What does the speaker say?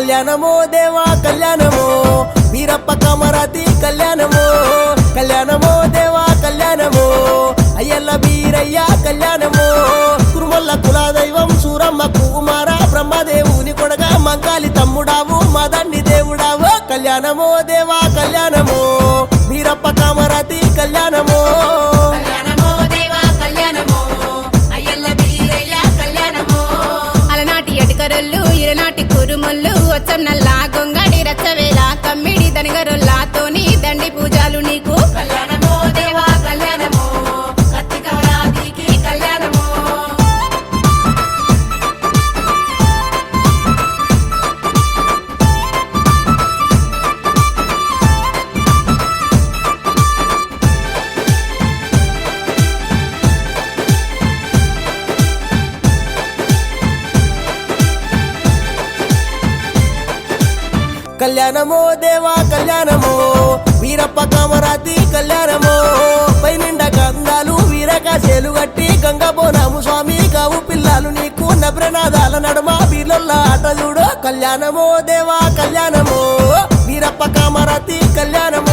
కళ్యాణమో దేవా కళ్యాణమో వీరప్ప కామరాతి కళ్యాణమో కళ్యాణమో దేవా కళ్యాణమో అయ్యల్ల వీరయ్య కళ్యాణమో కురుమల్ల కులదైవం సూరమ్మ కుమార బ్రహ్మదేవుని కొడగా మంకాలి తమ్ముడావు మదండి దేవుడావు కళ్యాణమో దేవా కళ్యాణమో వీరప్ప కామరాతి కళ్యాణమో ఎటుకరొల్లు ఇరనాటి కురుమొల్లు వచ్చన్నల్లా గొంగడి రచ్చవేళ కమ్మిడి దనిగరొల్లాతోని దండి పూజలు నీకు కళ్యాణమో దేవా కళ్యాణమో కత్తికవరాదికి కళ్యాణమో కళ్యాణమో దేవా కళ్యాణమో వీరప్ప కామరాతి కళ్యాణమో పైనిండ గంగాలు వీరకాశేలు గట్టి గంగబోనాము స్వామి కావు పిల్లలు నీకు నబ్రనాదాల నడుమ వీళ్ళ ఆట చూడు కళ్యాణమో దేవా కళ్యాణమో వీరప్ప కామరాతి కళ్యాణమో